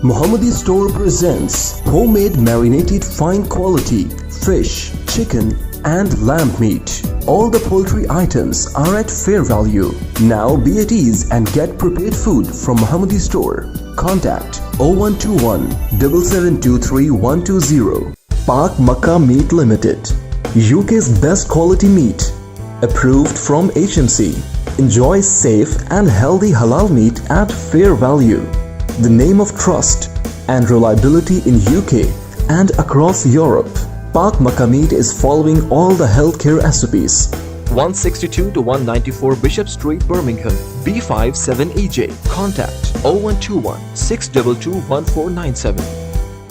Mohammadi Store presents homemade marinated fine quality fish, chicken and lamb meat. All the poultry items are at fair value. Now be at ease and get prepared food from Mohammadi Store. Contact 0121 7723 120. Pak Makkah Meat Limited, UK's best quality meat. Approved from HMC. Enjoy safe and healthy halal meat at fair value. The name of trust and reliability in UK and across Europe. Pak Makkah Meat is following all the healthcare SOPs. 162 to 194 Bishop Street, Birmingham, B57EJ. Contact 0121 622 1497.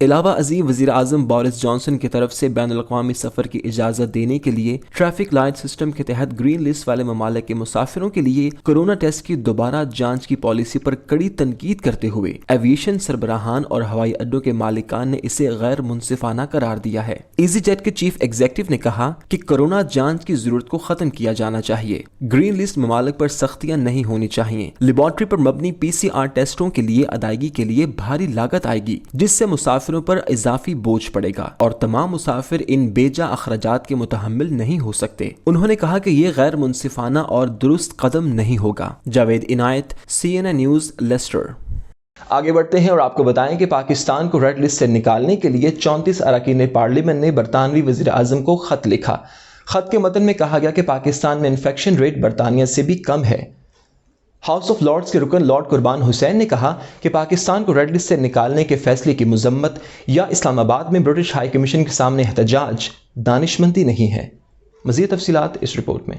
علاوہ ازیں وزیر اعظم Boris Johnson کی طرف سے بین الاقوامی سفر کی اجازت دینے کے لیے ٹریفک لائٹ سسٹم کے تحت گرین لسٹ والے ممالک کے مسافروں کے لیے کورونا ٹیسٹ کی دوبارہ جانچ کی پالیسی پر کڑی تنقید کرتے ہوئے ایویشن سربراہان اور ہوائی اڈوں کے مالکان نے اسے غیر منصفانہ قرار دیا ہے۔ ایزی جیٹ کے چیف ایگزیکٹو نے کہا کہ کورونا جانچ کی ضرورت کو ختم کیا جانا چاہیے۔ گرین لسٹ ممالک پر سختیاں نہیں ہونی چاہیے۔ لیبارٹری پر مبنی PCR ٹیسٹوں کے لیے ادائیگی کے لیے بھاری لاگت آئے گی، جس سے مسافروں پر اضافی بوجھ پڑے گا اور تمام مسافر ان بیجا اخراجات کے متحمل نہیں ہو سکتے۔ انہوں نے کہا کہ یہ غیر منصفانہ اور درست قدم نہیں ہوگا۔ جاوید عنایت، CNN نیوز، لیسٹر۔ آگے بڑھتے ہیں اور آپ کو بتائیں کہ پاکستان کو ریڈ لسٹ سے نکالنے کے لیے 34 اراکین پارلیمنٹ نے برطانوی وزیر اعظم کو خط لکھا۔ خط کے متن میں کہا گیا کہ پاکستان میں انفیکشن ریٹ برطانیہ سے بھی کم ہے۔ ہاؤس آف لارڈز کے رکن لارڈ قربان حسین نے کہا کہ پاکستان کو ریڈ لسٹ سے نکالنے کے فیصلے کی مذمت یا اسلام آباد میں برٹش ہائی کمیشن کے سامنے احتجاج دانشمندی نہیں ہے۔ مزید تفصیلات اس رپورٹ میں۔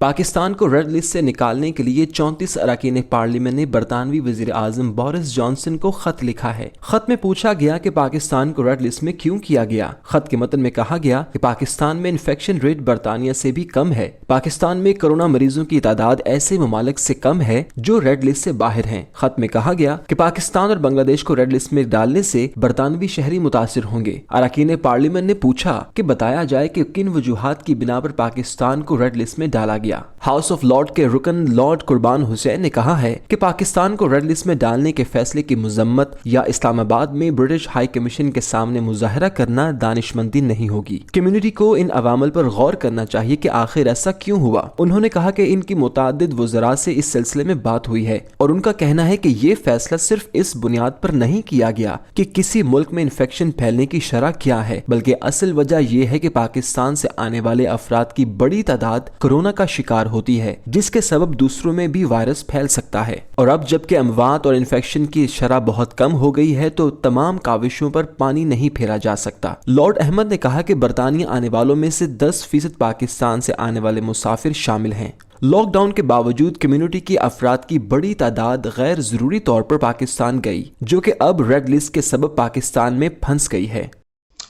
پاکستان کو ریڈ لسٹ سے نکالنے کے لیے 34 اراکین پارلیمنٹ نے برطانوی وزیر اعظم بورس جانسن کو خط لکھا ہے۔ خط میں پوچھا گیا کہ پاکستان کو ریڈ لسٹ میں کیوں کیا گیا۔ خط کے متن میں کہا گیا کہ پاکستان میں انفیکشن ریٹ برطانیہ سے بھی کم ہے۔ پاکستان میں کورونا مریضوں کی تعداد ایسے ممالک سے کم ہے جو ریڈ لسٹ سے باہر ہیں۔ خط میں کہا گیا کہ پاکستان اور بنگلہ دیش کو ریڈ لسٹ میں ڈالنے سے برطانوی شہری متاثر ہوں گے۔ اراکین پارلیمنٹ نے پوچھا کہ بتایا جائے کہ کن وجوہات کی بنا پر پاکستان کو ریڈ لسٹ میں ڈالا گیا۔ ہاؤس آف لارڈ کے رکن لارڈ قربان حسین نے کہا ہے کہ پاکستان کو ریڈ لسٹ میں ڈالنے کے فیصلے کی مذمت یا اسلام آباد میں برٹش ہائی کمیشن کے سامنے مظاہرہ کرنا دانشمندی نہیں ہوگی۔ کمیونٹی کو ان عوامل پر غور کرنا چاہیے کہ آخر ایسا کیوں ہوا۔ انہوں نے کہا کہ ان کی متعدد وزراء سے اس سلسلے میں بات ہوئی ہے اور ان کا کہنا ہے کہ یہ فیصلہ صرف اس بنیاد پر نہیں کیا گیا کہ کسی ملک میں انفیکشن پھیلنے کی شرح کیا ہے، بلکہ اصل وجہ یہ ہے کہ پاکستان سے آنے والے افراد کی بڑی تعداد کورونا کا شکار ہوتی ہے، جس کے سبب دوسروں میں بھی وائرس پھیل سکتا ہے۔ اور اب جبکہ اموات اور انفیکشن کی شرح بہت کم ہو گئی ہے تو تمام کاوشوں پر پانی نہیں پھیرا جا سکتا۔ لارڈ احمد نے کہا کہ برطانیہ آنے والوں میں سے 10% پاکستان سے آنے والے مسافر شامل ہیں۔ لاک ڈاؤن کے باوجود کمیونٹی کی افراد کی بڑی تعداد غیر ضروری طور پر پاکستان گئی، جو کہ اب ریڈ لسٹ کے سبب پاکستان میں پھنس گئی ہے۔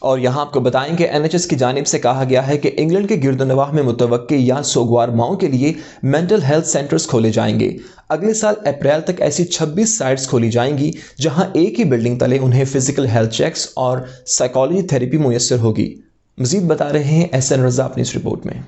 اور یہاں آپ کو بتائیں کہ NHS کی جانب سے کہا گیا ہے کہ انگلینڈ کے گرد و نواح میں متوقع یا سوگوار ماؤں کے لیے مینٹل ہیلتھ سینٹرز کھولے جائیں گے۔ اگلے سال اپریل تک ایسی 26 سائٹس کھولی جائیں گی جہاں ایک ہی بلڈنگ تلے انہیں فزیکل ہیلتھ چیکس اور سائیکالوجی تھیراپی میسر ہوگی۔ مزید بتا رہے ہیں SN رضا اپنی اس رپورٹ میں۔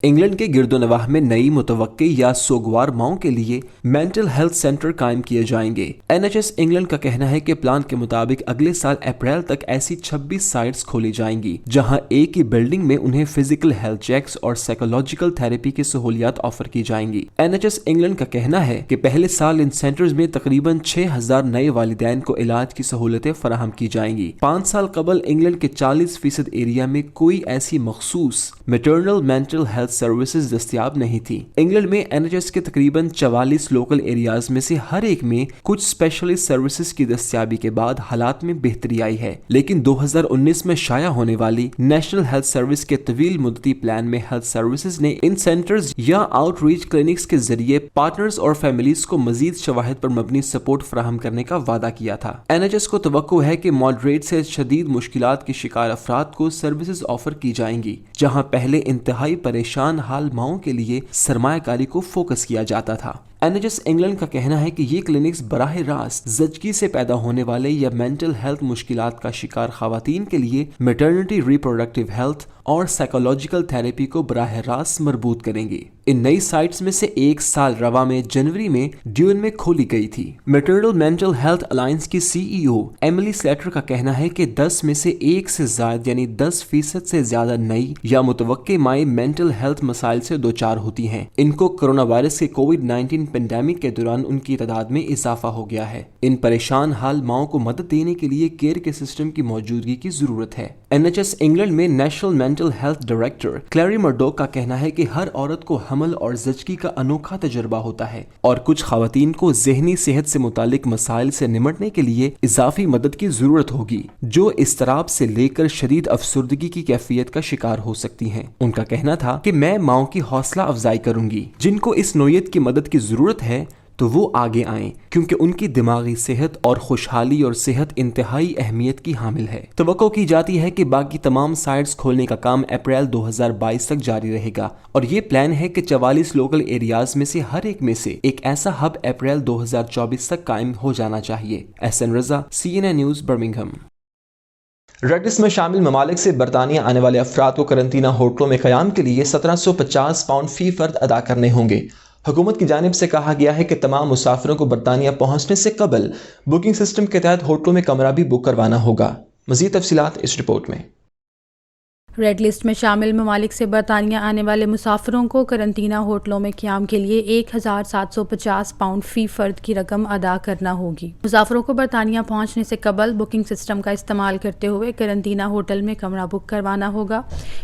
انگلینڈ کے گرد و نواح میں نئی متوقع یا سوگوار ماؤں کے لیے مینٹل ہیلتھ سینٹر قائم کیے جائیں گے۔ NHS انگلینڈ کا کہنا ہے کہ پلان کے مطابق اگلے سال اپریل تک ایسی 26 سائٹس کھولی جائیں گی جہاں ایک ہی بلڈنگ میں انہیں فزیکل ہیلتھ چیکس اور سائیکولوجیکل تھیراپی کی سہولیات آفر کی جائیں گی۔ NHS انگلینڈ کا کہنا ہے کہ پہلے سال ان سینٹرز میں تقریباً 6000 نئے والدین کو علاج کی سہولتیں فراہم کی جائیں گی۔ 5 سال قبل انگلینڈ کے 40% ایریا میں کوئی ایسی مخصوص میٹرنل مینٹل ہیلتھ سروسز دستیاب نہیں تھی۔ انگلینڈ میں NHS کے تقریباً 44 لوکل ایریاز میں سے ہر ایک میں کچھ اسپیشلسٹ سروسز کی دستیابی کے بعد حالات میں بہتری آئی ہے، لیکن 2019 میں شائع ہونے والی نیشنل ہیلتھ سروس کے طویل مدتی پلان میں ہیلتھ سروسز نے ان سینٹرز یا آؤٹ ریچ کلینکس کے ذریعے پارٹنرز اور فیملیز کو مزید شواہد پر مبنی سپورٹ فراہم کرنے کا وعدہ کیا تھا۔ NHS کو توقع ہے کہ ماڈریٹ سے شدید مشکلات کے شکار افراد کو سروسز آفر کی جائیں گی، جہاں پہلے انتہائی پریشان حال ماؤں کے لیے سرمایہ کاری کو فوکس کیا جاتا تھا۔ NHS انگلینڈ کا کہنا ہے کہ یہ کلینکس براہ راست زچگی سے پیدا ہونے والے یا مینٹل ہیلتھ مشکلات کا شکار خواتین کے لیے میٹرنٹی ریپروڈکٹیو ہیلتھ اور سائیکولوجیکل تھیراپی کو براہ راست مربوط کریں گے۔ ان نئی سائٹس میں سے ایک سال رواں میں جنوری میں ڈیون میں کھولی گئی تھی۔ میٹرنل مینٹل ہیلتھ الائنس کی CEO ایملی سلیٹر کا کہنا ہے کہ 10 میں سے 1 سے زائد یعنی 10% سے زیادہ نئی یا متوقع مائیں مینٹل ہیلتھ مسائل سے دوچار ہوتی ہیں۔ ان کو کرونا وائرس کے کووڈ-19 پینڈیمک کے دوران ان کی تعداد میں اضافہ ہو گیا ہے۔ ان پریشان حال ماؤں کو مدد دینے کے لیے کیئر کے سسٹم کی موجودگی کی ضرورت ہے۔ NHS انگلینڈ میں national mental health director Claire Murdoch کا کہنا ہے کہ ہر عورت کو حمل اور زچگی کا انوکھا تجربہ ہوتا ہے اور کچھ خواتین کو ذہنی صحت سے متعلق مسائل سے نمٹنے کے لیے اضافی مدد کی ضرورت ہوگی، جو اضطراب سے لے کر شدید افسردگی کی کیفیت کا شکار ہو سکتی ہیں۔ ان کا کہنا تھا کہ میں ماؤں کی حوصلہ افزائی کروں گی جن کو اس نوعیت کی مدد کی ضرورت ہے تو وہ آگے آئیں کیونکہ ان کی دماغی صحت اور خوشحالی اور صحت انتہائی اہمیت کی حامل ہے۔ توقع کی جاتی ہے کہ باقی تمام سائٹس کھولنے کا کام اپریل 2022 تک جاری رہے گا اور یہ پلان ہے کہ 44 لوکل ایریاز میں سے ہر ایک میں سے ایک ایسا ہب اپریل 2024 تک قائم ہو جانا چاہیے۔ Ahsan Raza, CNN news, Birmingham. Red list میں شامل ممالک سے برطانیہ آنے والے افراد کو قرنطینہ ہوٹلوں میں قیام کے لیے 1750 پاؤنڈ فی فرد ادا کرنے ہوں گے۔ حکومت کی جانب سے کہا گیا ہے کہ تمام مسافروں کو برطانیہ پہنچنے سے قبل بکنگ سسٹم کے تحت ہوٹلوں میں کمرہ بھی بک کروانا ہوگا۔ مزید تفصیلات اس رپورٹ میں۔ ریڈ لسٹ میں شامل ممالک سے برطانیہ آنے والے مسافروں کو قرنطینہ ہوٹلوں میں قیام کے لیے 1750 پاؤنڈ فی فرد کی رقم ادا کرنا ہوگی۔ مسافروں کو برطانیہ پہنچنے سے قبل بکنگ سسٹم کا استعمال کرتے ہوئے قرنطینہ ہوٹل میں کمرہ بک کروانا ہوگا۔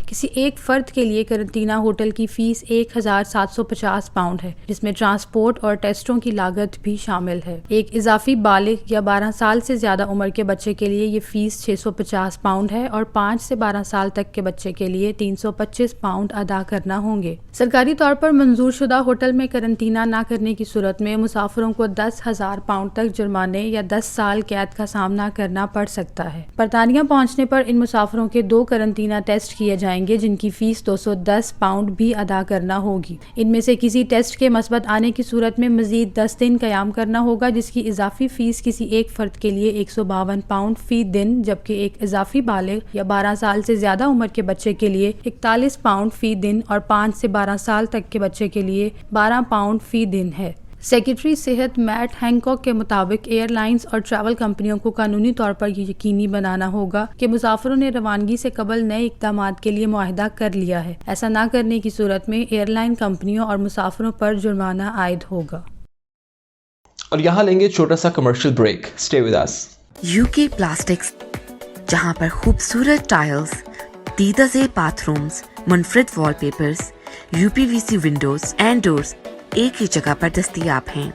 کسی ایک فرد کے لیے قرنطینہ ہوٹل کی فیس 1750 پاؤنڈ ہے، جس میں ٹرانسپورٹ اور ٹیسٹوں کی لاگت بھی شامل ہے۔ ایک اضافی بالغ یا 12 سال سے زیادہ عمر کے بچے کے لیے یہ فیس 650 پاؤنڈ ہے اور 5 سے 12 سال تک کے بچے کے لیے 325 پاؤنڈ ادا کرنا ہوں گے۔ سرکاری طور پر منظور شدہ ہوٹل میں قرنطینہ نہ کرنے کی صورت میں مسافروں کو 10,000 پاؤنڈ تک جرمانے یا 10 سال قید کا سامنا کرنا پڑ سکتا ہے۔ برطانیہ پہنچنے پر ان مسافروں کے 2 قرنطینہ ٹیسٹ کیے جائیں گے، جن کی فیس 210 پاؤنڈ بھی ادا کرنا ہوگی۔ ان میں سے کسی ٹیسٹ کے مثبت آنے کی صورت میں مزید 10 دن قیام کرنا ہوگا، جس کی اضافی فیس کسی ایک فرد کے لیے 152 پاؤنڈ فی دن، جبکہ ایک اضافی بالغ یا 12 سال سے زیادہ عمر کے بچے کے لیے 41 پاؤنڈ فی دن اور 5 سے 12 سال تک کے بچے کے لیے 12 پاؤنڈ فی دن ہے۔ سیکریٹری صحت میٹ ہینکاک کے مطابق ایئر لائنز اور ٹریول کمپنیوں کو قانونی طور پر یہ یقینی بنانا ہوگا کہ مسافروں نے روانگی سے قبل نئے اقدامات کے لیے معاہدہ کر لیا ہے۔ ایسا نہ کرنے کی صورت میں ایئر لائن کمپنیوں اور مسافروں پر جرمانہ عائد ہوگا۔ اور یہاں لیں گے چھوٹا سا commercial break. Stay with us. UK plastics, جہاں پر خوبصورت ٹائلز، دیدہ زیب باتھ رومز، منفرد وال papers, UPVC Windows and doors ایک ہی جگہ پر دستیاب ہیں۔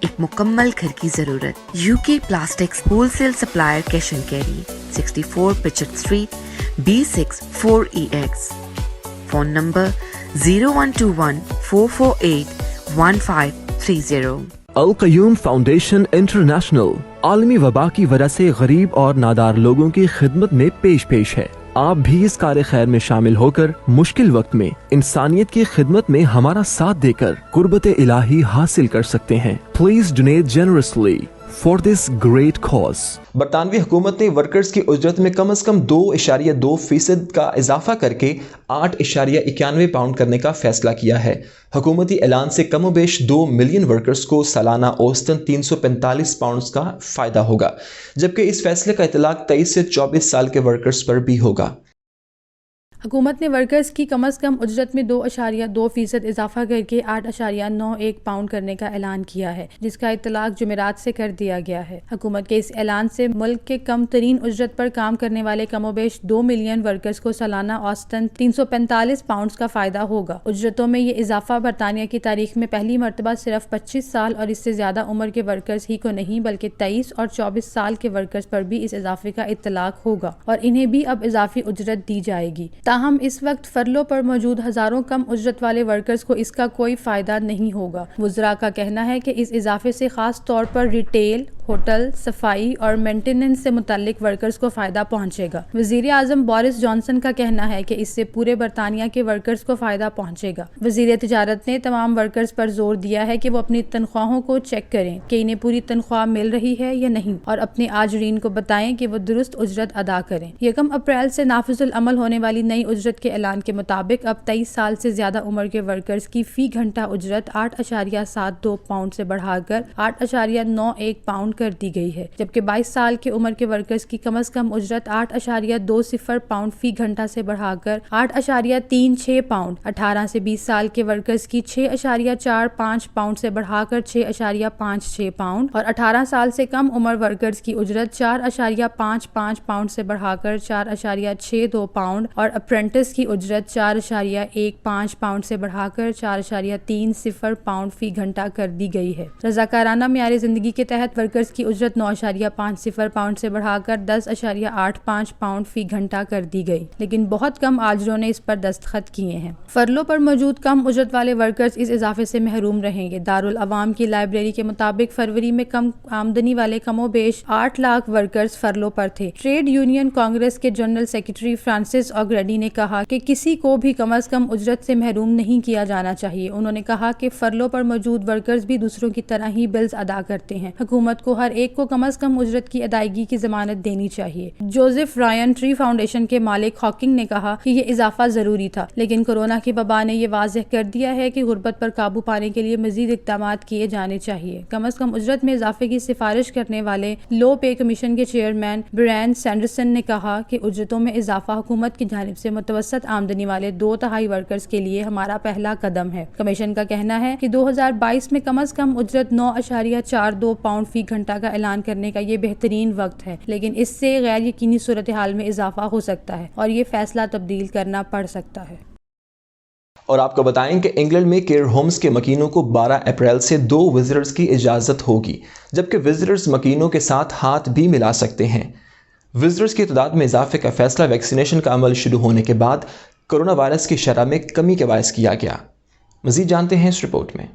ایک مکمل گھر کی ضرورت۔ UK plastics wholesale supplier cash and carry, 64 پچٹ street, B6 4EX۔ Phone number 0121 448 1530۔ Al-Qayyum foundation international عالمی وبا کی وجہ سے غریب اور نادار لوگوں کی خدمت میں پیش ہے۔ آپ بھی اس کار خیر میں شامل ہو کر مشکل وقت میں انسانیت کی خدمت میں ہمارا ساتھ دے کر قربت الہی حاصل کر سکتے ہیں۔ Please donate generously for this great cause. برطانوی حکومت نے ورکرز کی اجرت میں کم از کم 2.2% کا اضافہ کر کے 8.91 پاؤنڈ کرنے کا فیصلہ کیا ہے۔ حکومتی اعلان سے کم و بیش 2 ملین ورکرز کو سالانہ اوسطاً 345 پاؤنڈز کا فائدہ ہوگا، جبکہ اس فیصلے کا اطلاق 23 سے 24 سال کے ورکرز پر بھی ہوگا۔ حکومت نے ورکرز کی کم از کم اجرت میں 2.2% اضافہ کر کے 8.91 پاؤنڈ کرنے کا اعلان کیا ہے، جس کا اطلاق جمعرات سے کر دیا گیا ہے۔ حکومت کے اس اعلان سے ملک کے کم ترین اجرت پر کام کرنے والے کم و بیش 2 ملین ورکرز کو سالانہ اوسطاً 345 پاؤنڈز کا فائدہ ہوگا۔ اجرتوں میں یہ اضافہ برطانیہ کی تاریخ میں پہلی مرتبہ صرف 25 سال اور اس سے زیادہ عمر کے ورکرز ہی کو نہیں بلکہ 23 اور 24 سال کے ورکرز پر بھی اس اضافے کا اطلاق ہوگا اور انہیں بھی اب اضافی اجرت دی جائے گی۔ تاہم اس وقت فرلو پر موجود ہزاروں کم اجرت والے ورکرز کو اس کا کوئی فائدہ نہیں ہوگا۔ وزراء کا کہنا ہے کہ اس اضافے سے خاص طور پر ریٹیل، ہوٹل، صفائی اور مینٹیننس سے متعلق ورکرز کو فائدہ پہنچے گا۔ وزیر اعظم بورس جانسن کا کہنا ہے کہ اس سے پورے برطانیہ کے ورکرز کو فائدہ پہنچے گا۔ وزیر تجارت نے تمام ورکرز پر زور دیا ہے کہ وہ اپنی تنخواہوں کو چیک کریں کہ انہیں پوری تنخواہ مل رہی ہے یا نہیں، اور اپنے آجرین کو بتائیں کہ وہ درست اجرت ادا کریں۔ 1 اپریل سے نافذ العمل ہونے والی نئی اجرت کے اعلان کے مطابق اب 23 سال سے زیادہ عمر کے ورکرز کی فی گھنٹہ اجرت 8.72 پاؤنڈ سے بڑھا کر 8.91 پاؤنڈ کر دی گئی ہے، جبکہ 22 سال کی عمر کے ورکرز کی کم از کم اجرت 8.20 پاؤنڈ فی گھنٹہ سے بڑھا کر 8.36 پاؤنڈ، 18 سے 20 سال کے ورکرز کی 6.45 پاؤنڈ سے بڑھا کر 6.56 پاؤنڈ اور 18 سال سے کم عمر ورکرز کی اجرت 4.55 پاؤنڈ سے بڑھا کر 4.62 پاؤنڈ اور اپرینٹس کی اجرت 4.15 پاؤنڈ سے بڑھا کر 4.30 پاؤنڈ فی گھنٹہ کر دی گئی ہے۔ رضاکارانہ معیار زندگی کے تحت ورکرز ورکرز کی اجرت 9.50 پاؤنڈ سے بڑھا کر 10.85 پاؤنڈ فی گھنٹہ کر دی گئی، لیکن بہت کم آجروں نے اس پر دستخط کیے ہیں۔ فرلو پر موجود کم اجرت والے ورکرز اس اضافے سے محروم رہیں گے۔ دارالعوام کی لائبریری کے مطابق فروری میں کم آمدنی والے کم و بیش 8 لاکھ ورکرز فرلو پر تھے۔ ٹریڈ یونین کانگریس کے جنرل سیکرٹری فرانسس اوگریڈی نے کہا کہ کسی کو بھی کم از کم اجرت سے محروم نہیں کیا جانا چاہیے۔ انہوں نے کہا کہ فرلو پر موجود ورکرز بھی دوسروں کی طرح ہی بلز ادا کرتے ہیں۔ حکومت کو ہر ایک کو کم از کم اجرت کی ادائیگی کی ضمانت دینی چاہیے۔ جوزف رائن ٹری فاؤنڈیشن کے مالک ہاکنگ نے کہا کہ یہ اضافہ ضروری تھا، لیکن کورونا کی وبا نے یہ واضح کر دیا ہے کہ غربت پر قابو پانے کے لیے مزید اقدامات کیے جانے چاہیے۔ کم از کم اجرت میں اضافے کی سفارش کرنے والے لو پے کمیشن کے چیئرمین برائن سینڈرسن نے کہا کہ اجرتوں میں اضافہ حکومت کی جانب سے متوسط آمدنی والے 2/3 ورکرز کے لیے ہمارا پہلا قدم ہے۔ کمیشن کا کہنا ہے کہ 2022 میں کم از کم اجرت 9.42 پاؤنڈ فی گھنٹہ کا اعلان کرنے کا یہ بہترین وقت ہے، لیکن اس سے غیر یقینی صورتحال میں اضافہ ہو سکتا ہے اور یہ فیصلہ تبدیل کرنا پڑ سکتا ہے۔ اور آپ کو بتائیں کہ انگلینڈ میں کیئر ہومز کے مکینوں کو 12 اپریل سے 2 وزٹرز کی اجازت ہوگی، جبکہ وزٹرز مکینوں کے ساتھ ہاتھ بھی ملا سکتے ہیں۔ وزٹرز کی تعداد میں اضافے کا فیصلہ ویکسینیشن کا عمل شروع ہونے کے بعد کرونا وائرس کی شرح میں کمی کے باعث کیا گیا۔ مزید جانتے ہیں اس رپورٹ میں۔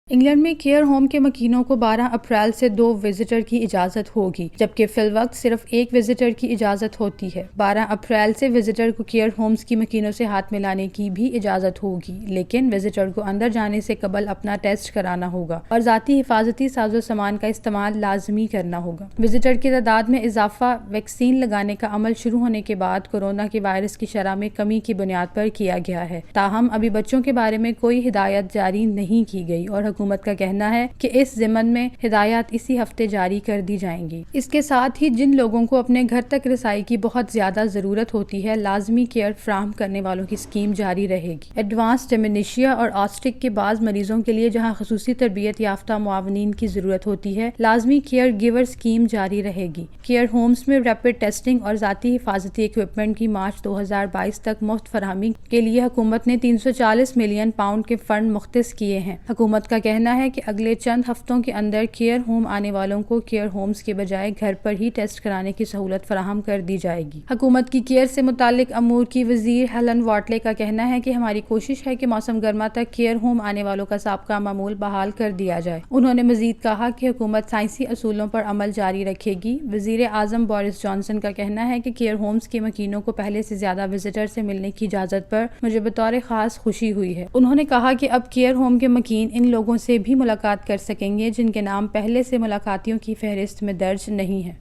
انگلینڈ میں کیئر ہوم کے مکینوں کو 12 اپریل سے 2 وزٹر کی اجازت ہوگی، جبکہ فی الوقت صرف 1 وزٹر کی اجازت ہوتی ہے۔ 12 اپریل سے وزٹر کو کیئر ہومز کی مکینوں سے ہاتھ ملانے کی بھی اجازت ہوگی، لیکن وزٹر کو اندر جانے سے قبل اپنا ٹیسٹ کرانا ہوگا اور ذاتی حفاظتی ساز و سامان کا استعمال لازمی کرنا ہوگا۔ وزٹر کی تعداد میں اضافہ ویکسین لگانے کا عمل شروع ہونے کے بعد کورونا کے وائرس کی شرح میں کمی کی بنیاد پر کیا گیا ہے، تاہم ابھی بچوں کے بارے میں کوئی ہدایت جاری نہیں کی گئی اور حکومت کا کہنا ہے کہ اس ضمن میں ہدایات اسی ہفتے جاری کر دی جائیں گی۔ اس کے ساتھ ہی جن لوگوں کو اپنے گھر تک رسائی کی بہت زیادہ ضرورت ہوتی ہے، لازمی کیئر فراہم کرنے والوں کی اسکیم جاری رہے گی۔ ایڈوانس ڈیمینشیا اور آسٹک کے بعض مریضوں کے لیے جہاں خصوصی تربیت یافتہ معاونین کی ضرورت ہوتی ہے، لازمی کیئر گیور اسکیم جاری رہے گی۔ کیئر ہومز میں ریپڈ ٹیسٹنگ اور ذاتی حفاظتی اکوپمنٹ کی مارچ 2022 تک مفت فراہمی کے لیے حکومت نے 340 ملین پاؤنڈ کے فنڈ مختص کیے ہیں۔ حکومت کا کہنا ہے کہ اگلے چند ہفتوں کے اندر کیئر ہوم آنے والوں کو کیئر ہومز کے بجائے گھر پر ہی ٹیسٹ کرانے کی سہولت فراہم کر دی جائے گی۔ حکومت کی کیئر سے متعلق امور کی وزیر ہیلن واٹلے کا کہنا ہے کہ ہماری کوشش ہے کہ موسم گرما تک کیئر ہوم آنے والوں کا سابقہ معمول بحال کر دیا جائے۔ انہوں نے مزید کہا کہ حکومت سائنسی اصولوں پر عمل جاری رکھے گی۔ وزیر اعظم بورس جانسن کا کہنا ہے کہ کیئر ہومز کے مکینوں کو پہلے سے زیادہ وزٹر سے ملنے کی اجازت پر مجھے بطور خاص خوشی ہوئی ہے۔ انہوں نے کہا کہ اب کیئر ہوم کے مکین ان لوگوں سے بھی ملاقات کر سکیں گے جن کے نام پہلے سے ملاقاتیوں کی فہرست میں درج نہیں ہے۔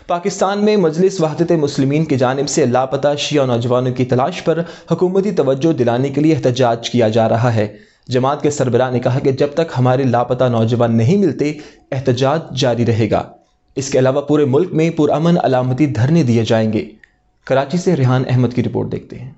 پاکستان میں مجلس وحدت مسلمین کی جانب سے لاپتہ شیعہ نوجوانوں کی تلاش پر حکومتی توجہ دلانے کے لیے احتجاج کیا جا رہا ہے۔ جماعت کے سربراہ نے کہا کہ جب تک ہمارے لاپتہ نوجوان نہیں ملتے، احتجاج جاری رہے گا۔ اس کے علاوہ پورے ملک میں پرامن علامتی دھرنے دیے جائیں گے۔ کراچی سے ریحان احمد کی رپورٹ دیکھتے ہیں۔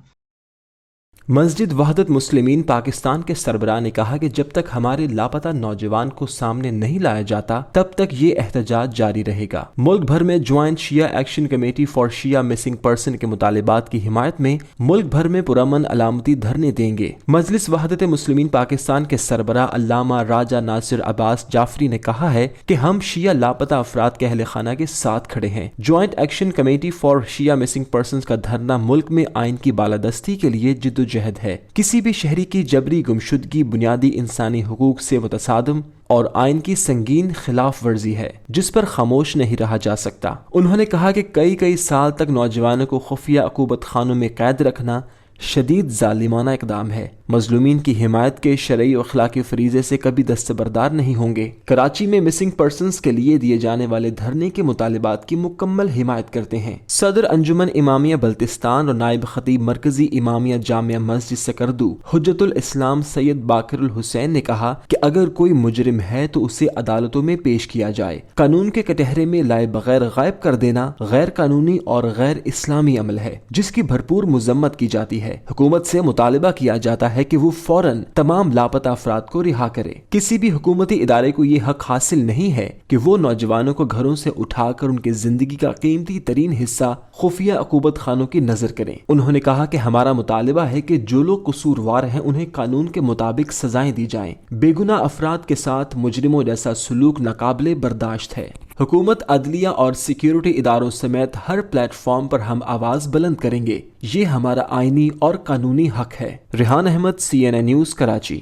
مسجد وحدت مسلمین پاکستان کے سربراہ نے کہا کہ جب تک ہمارے لاپتہ نوجوان کو سامنے نہیں لایا جاتا تب تک یہ احتجاج جاری رہے گا۔ ملک بھر میں joint Shia action committee for Shia missing person کے مطالبات کی حمایت میں ملک بھر میں پرامن علامتی دھرنے دیں گے۔ مجلس وحدت مسلمین پاکستان کے سربراہ علامہ راجہ ناصر عباس جعفری نے کہا ہے کہ ہم شیعہ لاپتہ افراد کے اہل خانہ کے ساتھ کھڑے ہیں۔ Joint action committee for Shia missing persons کا دھرنا ملک میں آئین کی بالادستی کے لیے جدوجہد ہے۔ کسی بھی شہری کی جبری گمشدگی بنیادی انسانی حقوق سے متصادم اور آئین کی سنگین خلاف ورزی ہے جس پر خاموش نہیں رہا جا سکتا۔ انہوں نے کہا کہ کئی سال تک نوجوانوں کو خفیہ عقوبت خانوں میں قید رکھنا شدید ظالمانہ اقدام ہے۔ مظلومین کی حمایت کے شرعی و اخلاقی فریضے سے کبھی دستبردار نہیں ہوں گے۔ کراچی میں مسنگ پرسنز کے لیے دیے جانے والے دھرنے کے مطالبات کی مکمل حمایت کرتے ہیں۔ صدر انجمن امامیہ بلتستان اور نائب خطیب مرکزی امامیہ جامعہ مسجد سکردو حجت الاسلام سید باقر الحسین نے کہا کہ اگر کوئی مجرم ہے تو اسے عدالتوں میں پیش کیا جائے۔ قانون کے کٹہرے میں لائے بغیر غائب کر دینا غیر قانونی اور غیر اسلامی عمل ہے جس کی بھرپور مذمت کی جاتی ہے۔ ہے۔ حکومت سے مطالبہ کیا جاتا ہے کہ وہ فوراً تمام لاپتہ افراد کو رہا کرے۔ کسی بھی حکومتی ادارے کو یہ حق حاصل نہیں ہے کہ وہ نوجوانوں کو گھروں سے اٹھا کر ان کی زندگی کا قیمتی ترین حصہ خفیہ عقوبت خانوں کی نظر کریں۔ انہوں نے کہا کہ ہمارا مطالبہ ہے کہ جو لوگ قصوروار ہیں انہیں قانون کے مطابق سزائیں دی جائیں۔ بے گناہ افراد کے ساتھ مجرموں جیسا سلوک ناقابل برداشت ہے۔ حکومت، عدلیہ اور سیکیورٹی اداروں سمیت ہر پلیٹ فارم پر ہم آواز بلند کریں گے۔ یہ ہمارا آئینی اور قانونی حق ہے۔ Rehan Ahmed, CNN news, Karachi.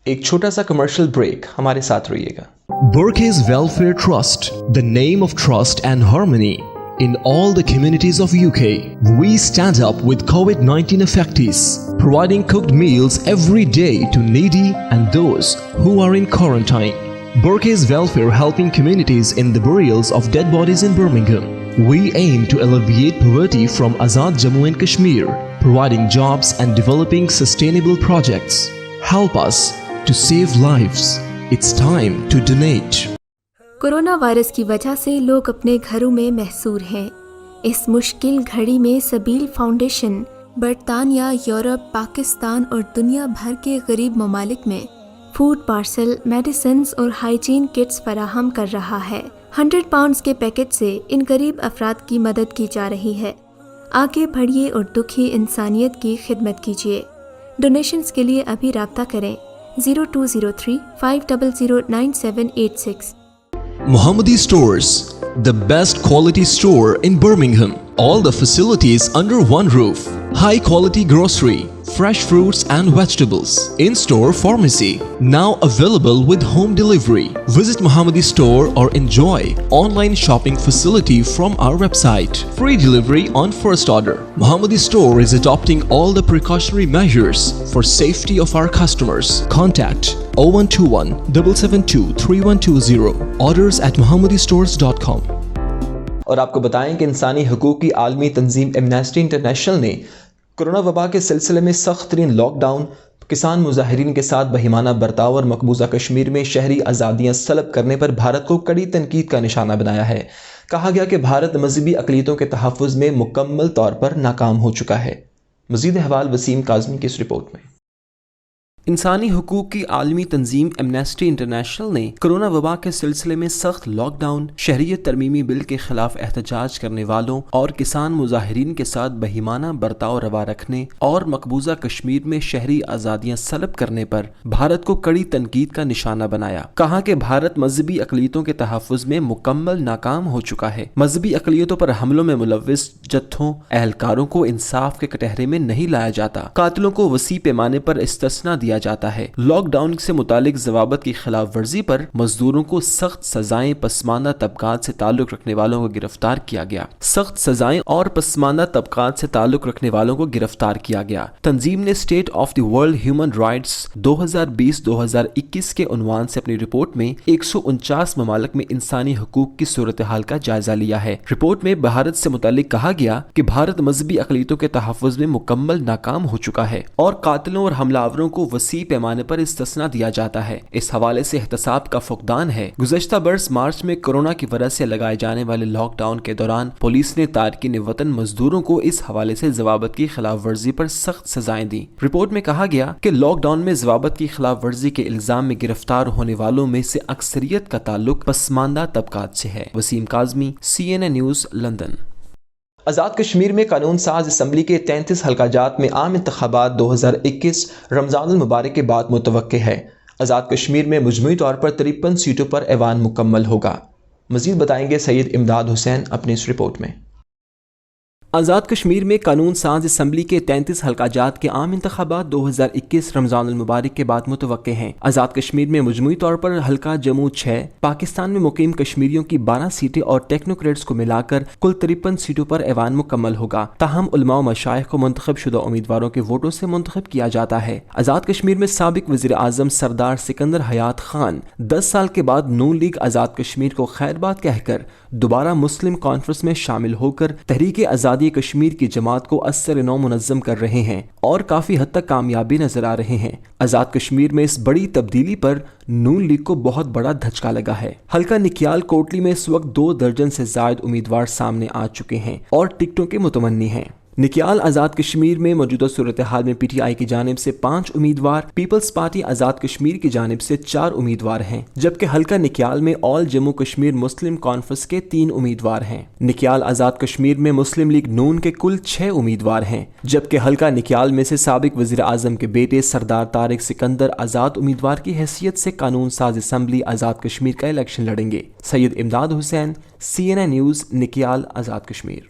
ایک چھوٹا سا کمرشل بریک، ہمارے ساتھ رہیے گا۔ Burkes Welfare Trust, the name of trust and harmony in all the communities of UK. We stand up with COVID-19 affectees, providing cooked meals every day to needy and those who are in quarantine. Burkes Welfare helping communities in the burials of dead bodies in Birmingham. We aim to alleviate poverty from Azad Jammu and Kashmir, providing jobs and developing sustainable projects. Help us to save lives. It's time to donate. Corona virus کی وجہ سے لوگ اپنے گھروں میں محصور ہیں۔ اس مشکل گھڑی میں سبیل فاؤنڈیشن برطانیہ، یورپ، پاکستان اور دنیا بھر کے غریب ممالک میں فوڈ پارسل، میڈیسنز اور ہائیجین کٹس فراہم کر رہا ہے۔ 100 پاؤنڈز کے پیکٹ سے ان غریب افراد کی مدد کی جا رہی ہے۔ آگے بڑھیے اور دکھی انسانیت کی خدمت کیجیے۔ ڈونیشنز کے لیے ابھی رابطہ کریں 0203 500 9786۔ Mohammadi Stores, the best quality store in Birmingham. All the facilities under one roof. High quality grocery, fresh fruits and vegetables. In-store pharmacy, now available with home delivery. Visit Mohammadi Store or enjoy online shopping facility from our website. Free delivery on first order. Mohammadi Store is adopting all the precautionary measures for safety of our customers. Contact 0121 772 3120. Orders at mohammadistores.com. اور آپ کو بتائیں کہ انسانی حقوق کی عالمی تنظیم ایمنسٹی انٹرنیشنل نے کرونا وبا کے سلسلے میں سخت ترین لاک ڈاؤن، کسان مظاہرین کے ساتھ بہیمانہ برتاؤ اور مقبوضہ کشمیر میں شہری آزادیاں سلب کرنے پر بھارت کو کڑی تنقید کا نشانہ بنایا ہے۔ کہا گیا کہ بھارت مذہبی اقلیتوں کے تحفظ میں مکمل طور پر ناکام ہو چکا ہے۔ مزید احوال وسیم کاظمی کی اس رپورٹ میں۔ انسانی حقوق کی عالمی تنظیم ایمنسٹی انٹرنیشنل نے کرونا وبا کے سلسلے میں سخت لاک ڈاؤن، شہریت ترمیمی بل کے خلاف احتجاج کرنے والوں اور کسان مظاہرین کے ساتھ بہیمانہ برتاؤ روا رکھنے اور مقبوضہ کشمیر میں شہری آزادیاں سلب کرنے پر بھارت کو کڑی تنقید کا نشانہ بنایا۔ کہا کہ بھارت مذہبی اقلیتوں کے تحفظ میں مکمل ناکام ہو چکا ہے۔ مذہبی اقلیتوں پر حملوں میں ملوث جتھوں اہلکاروں کو انصاف کے کٹہرے میں نہیں لایا جاتا۔ قاتلوں کو وسیع پیمانے پر استثنا دیا جاتا ہے۔ لاک ڈاؤن سے متعلق ضوابط کی خلاف ورزی پر مزدوروں کو سخت سزائیں، پسماندہ طبقات سے تعلق رکھنے والوں کو گرفتار کیا گیا۔ سخت سزائیں اور پسماندہ طبقات سے تعلق رکھنے والوں کو گرفتار کیا گیا۔ تنظیم نے state of the world human rights 2020-2021 کے عنوان سے اپنی رپورٹ میں 149 ممالک میں انسانی حقوق کی صورتحال کا جائزہ لیا ہے۔ رپورٹ میں بھارت سے متعلق کہا گیا کہ بھارت مذہبی اقلیتوں کے تحفظ میں مکمل ناکام ہو چکا ہے اور قاتلوں اور حملہ آوروں کو وسیع پیمانے پر استثنا دیا جاتا ہے۔ اس حوالے سے احتساب کا فقدان ہے۔ گزشتہ برس مارچ میں کورونا کی وجہ سے لگائے جانے والے لاک ڈاؤن کے دوران پولیس نے تارکین وطن مزدوروں کو اس حوالے سے ضوابط کی خلاف ورزی پر سخت سزائیں دیں۔ رپورٹ میں کہا گیا کہ لاک ڈاؤن میں ضوابط کی خلاف ورزی کے الزام میں گرفتار ہونے والوں میں سے اکثریت کا تعلق پسماندہ طبقات سے ہے۔ Waseem Kazmi, CNN news, London. Azad Kashmir میں قانون ساز اسمبلی کے 33 حلقہ جات میں عام انتخابات 2021 رمضان المبارک کے بعد متوقع ہے۔ آزاد کشمیر میں مجموعی طور پر 53 سیٹوں پر ایوان مکمل ہوگا۔ مزید بتائیں گے سید امداد حسین اپنی اس رپورٹ میں۔ آزاد کشمیر میں قانون ساز اسمبلی کے 33 حلقہ جات کے عام انتخابات 2021 رمضان المبارک کے بعد متوقع ہیں۔ آزاد کشمیر میں مجموعی طور پر حلقہ جموں 6، پاکستان میں مقیم کشمیریوں کی 12 سیٹیں اور ٹیکنوکریٹس کو ملا کر کل 53 سیٹوں پر ایوان مکمل ہوگا۔ تاہم علماء و مشائخ کو منتخب شدہ امیدواروں کے ووٹوں سے منتخب کیا جاتا ہے۔ آزاد کشمیر میں سابق وزیر اعظم سردار سکندر حیات خان 10 سال کے بعد نون لیگ آزاد کشمیر کو خیر بات کہہ کر دوبارہ مسلم کانفرنس میں شامل ہو کر تحریک آزادی کشمیر کی جماعت کو اثر نو منظم کر رہے ہیں اور کافی حد تک کامیابی نظر آ رہے ہیں۔ آزاد کشمیر میں اس بڑی تبدیلی پر نون لیگ کو بہت بڑا دھچکا لگا ہے۔ حلقہ نکیال کوٹلی میں اس وقت 2 درجن سے زائد امیدوار سامنے آ چکے ہیں اور ٹکٹوں کے متمنی ہیں۔ نکیال آزاد کشمیر میں موجودہ صورتحال میں پی ٹی آئی کی جانب سے 5 امیدوار، پیپلز پارٹی آزاد کشمیر کی جانب سے 4 امیدوار ہیں، جبکہ حلقہ نکیال میں آل جموں کشمیر مسلم کانفرنس کے 3 امیدوار ہیں۔ نکیال آزاد کشمیر میں مسلم لیگ نون کے کل 6 امیدوار ہیں، جبکہ حلقہ نکیال میں سے سابق وزیر اعظم کے بیٹے سردار طارق سکندر آزاد امیدوار کی حیثیت سے قانون ساز اسمبلی آزاد کشمیر کا الیکشن لڑیں گے۔ سید امداد حسین، CNN نیوز، نکیال آزاد کشمیر۔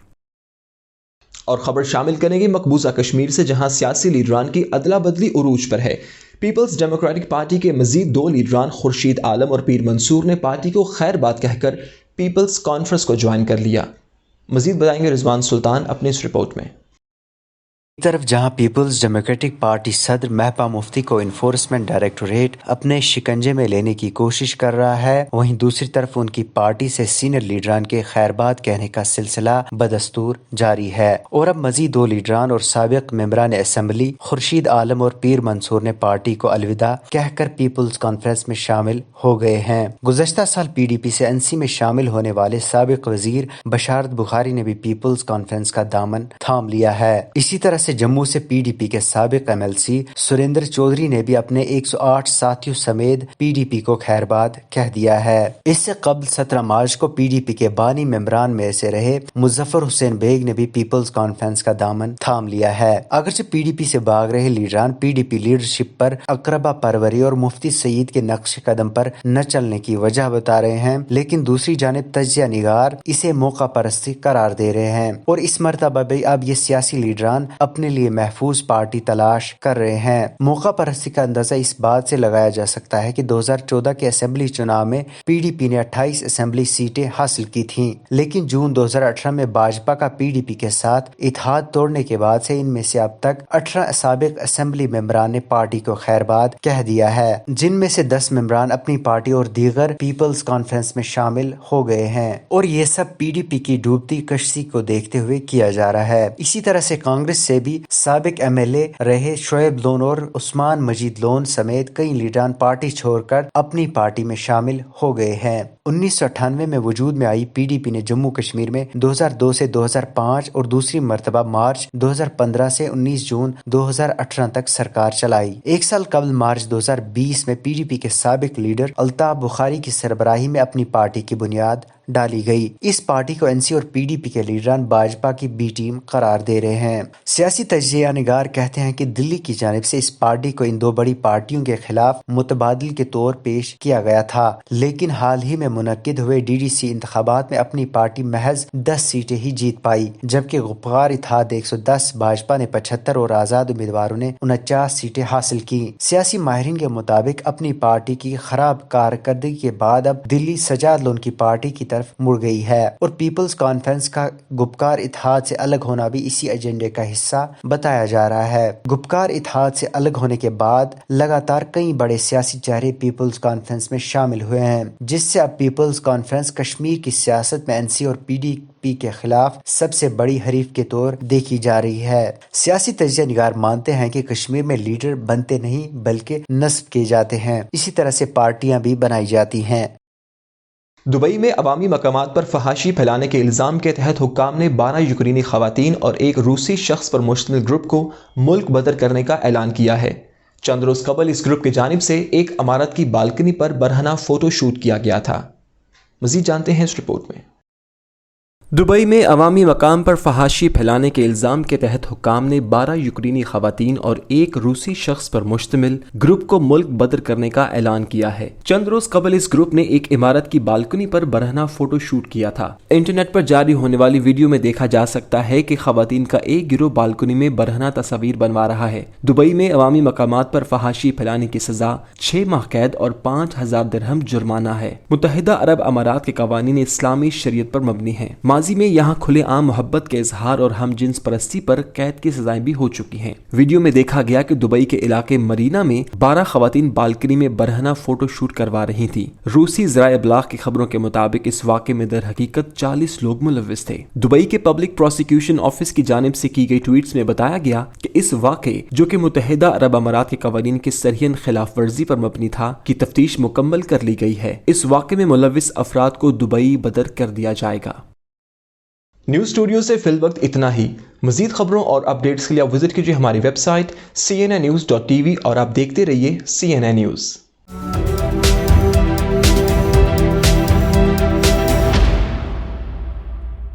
اور خبر شامل کریں گے مقبوضہ کشمیر سے، جہاں سیاسی لیڈران کی ادلا بدلی عروج پر ہے۔ پیپلز ڈیموکریٹک پارٹی کے مزید 2 لیڈران خورشید عالم اور پیر منصور نے پارٹی کو خیر بات کہہ کر پیپلز کانفرنس کو جوائن کر لیا۔ مزید بتائیں گے رضوان سلطان اپنے اس رپورٹ میں۔ ایک طرف جہاں پیپلز ڈیموکریٹک پارٹی صدر مہپا مفتی کو انفورسمنٹ ڈائریکٹوریٹ اپنے شکنجے میں لینے کی کوشش کر رہا ہے، وہیں دوسری طرف ان کی پارٹی سے سینئر لیڈران کے خیرباد کہنے کا سلسلہ بدستور جاری ہے، اور اب مزید 2 لیڈران اور سابق ممبران اسمبلی خورشید عالم اور پیر منصور نے پارٹی کو الوداع کہہ کر پیپلز کانفرنس میں شامل ہو گئے ہیں۔ گزشتہ سال PDP سے NC میں شامل ہونے والے سابق وزیر بشارت بخاری نے بھی پیپلز کانفرنس کا دامن تھام لیا ہے۔ اسی طرح سے جموں سے PDP کے سابق MLC سریندر چودھری نے بھی اپنے 108 ساتھیوں سمیت PDP کو خیرباد کہہ دیا ہے۔ اس سے قبل 17 مارچ کو PDP کے بانی ممبران میں سے رہے مظفر حسین بیگ نے بھی پیپلز کانفرنس کا دامن تھام لیا ہے۔ اگرچہ PDP سے بھاگ رہے لیڈران PDP لیڈرشپ پر اقربا پروری اور مفتی سعید کے نقش قدم پر نہ چلنے کی وجہ بتا رہے ہیں، لیکن دوسری جانب تجزیہ نگار اسے موقع پرستی قرار دے رہے ہیں، اور اس مرتبہ بھی اب یہ سیاسی لیڈران اپنے لیے محفوظ پارٹی تلاش کر رہے ہیں۔ موقع پرستی کا اندازہ اس بات سے لگایا جا سکتا ہے کہ 2014 کے اسمبلی چناؤ میں PDP نے 28 اسمبلی سیٹیں حاصل کی تھیں، لیکن جون 2018 میں بھاجپا کا PDP کے ساتھ اتحاد توڑنے کے بعد سے ان میں سے اب تک 18 سابق اسمبلی ممبران نے پارٹی کو خیرباد کہہ دیا ہے، جن میں سے 10 ممبران اپنی پارٹی اور دیگر پیپلز کانفرنس میں شامل ہو گئے ہیں، اور یہ سب PDP کی ڈوبتی کشتی کو دیکھتے ہوئے کیا جا رہا ہے۔ اسی طرح سے کانگریس سے بھی سابق MLA رہے شعیب لون اور عثمان مجید لون سمیت کئی لیڈران پارٹی چھوڑ کر اپنی پارٹی میں شامل ہو گئے ہیں۔ 1998 میں وجود میں آئی PDP نے جموں کشمیر میں 2002 سے 2005 اور دوسری مرتبہ مارچ 2015 سے 19 جون 2018 تک سرکار چلائی۔ ایک سال قبل مارچ 2020 میں PDP کے سابق لیڈر الطاف بخاری کی سربراہی میں اپنی پارٹی کی بنیاد ڈالی گئی۔ اس پارٹی کو NC اور PDP کے لیڈران بھاجپا کی B ٹیم قرار دے رہے ہیں۔ سیاسی تجزیہ نگار کہتے ہیں کہ دلی کی جانب سے اس پارٹی کو ان 2 بڑی پارٹیوں کے خلاف متبادل کے طور پیش کیا گیا تھا، لیکن حال ہی میں منعقد ہوئے DDC انتخابات میں اپنی پارٹی محض 10 سیٹیں ہی جیت پائی، جبکہ غبار اتحاد 110، بھاجپا نے 75 اور آزاد امیدواروں نے 49 سیٹیں حاصل کی۔ سیاسی ماہرین کے مطابق اپنی پارٹی کی خراب کارکردگی کے بعد اب دلی سجاد لون کی پارٹی کی طرف مڑ گئی ہے، اور پیپلز کانفرنس کا گپکار اتحاد سے الگ ہونا بھی اسی ایجنڈے کا حصہ بتایا جا رہا ہے۔ گپکار اتحاد سے الگ ہونے کے بعد لگاتار کئی بڑے سیاسی چہرے پیپلز کانفرنس میں شامل ہوئے ہیں، جس سے اب پیپلز کانفرنس کشمیر کی سیاست میں NC اور PDP کے خلاف سب سے بڑی حریف کے طور دیکھی جا رہی ہے۔ سیاسی تجزیہ نگار مانتے ہیں کہ کشمیر میں لیڈر بنتے نہیں بلکہ نصب کیے جاتے ہیں، اسی طرح سے پارٹیاں بھی بنائی جاتی ہیں۔ دبئی میں عوامی مقامات پر فحاشی پھیلانے کے الزام کے تحت حکام نے 12 یوکرینی خواتین اور ایک روسی شخص پر مشتمل گروپ کو ملک بدر کرنے کا اعلان کیا ہے۔ چند روز قبل اس گروپ کی جانب سے ایک عمارت کی بالکنی پر برہنہ فوٹو شوٹ کیا گیا تھا۔ مزید جانتے ہیں اس رپورٹ میں۔ دبئی میں عوامی مقام پر فحاشی پھیلانے کے الزام کے تحت حکام نے 12 یوکرینی خواتین اور ایک روسی شخص پر مشتمل گروپ کو ملک بدر کرنے کا اعلان کیا ہے۔ چند روز قبل اس گروپ نے ایک عمارت کی بالکنی پر برہنہ فوٹو شوٹ کیا تھا۔ انٹرنیٹ پر جاری ہونے والی ویڈیو میں دیکھا جا سکتا ہے کہ خواتین کا ایک گروہ بالکنی میں برہنہ تصاویر بنوا رہا ہے۔ دبئی میں عوامی مقامات پر فحاشی پھیلانے کی سزا 6 ماہ قید اور 5000 درہم جرمانہ ہے۔ متحدہ عرب امارات کے قوانین اسلامی شریعت پر مبنی ہیں۔ ماضی میں یہاں کھلے عام محبت کے اظہار اور ہم جنس پرستی پر قید کی سزائیں بھی ہو چکی ہیں۔ ویڈیو میں دیکھا گیا کہ دبئی کے علاقے مرینا میں 12 خواتین بالکنی میں برہنہ فوٹو شوٹ کروا رہی تھیں۔ روسی ذرائع ابلاغ کی خبروں کے مطابق اس واقعے میں در حقیقت 40 لوگ ملوث تھے۔ دبئی کے پبلک پروسیکیوشن آفس کی جانب سے کی گئی ٹویٹس میں بتایا گیا کہ اس واقعے، جو کہ متحدہ عرب امارات کے قوانین کی سرحین خلاف ورزی پر مبنی تھا، کی تفتیش مکمل کر لی گئی ہے۔ اس واقعے میں ملوث افراد کو دبئی بدر کر دیا جائے گا۔ نیوز اسٹوڈیو سے فی الوقت اتنا ہی. مزید خبروں اور اپڈیٹس کے لیے آپ وزٹ کیجیے ہماری ویب سائٹ cnnews.tv اور آپ دیکھتے رہیے CNN نیوز.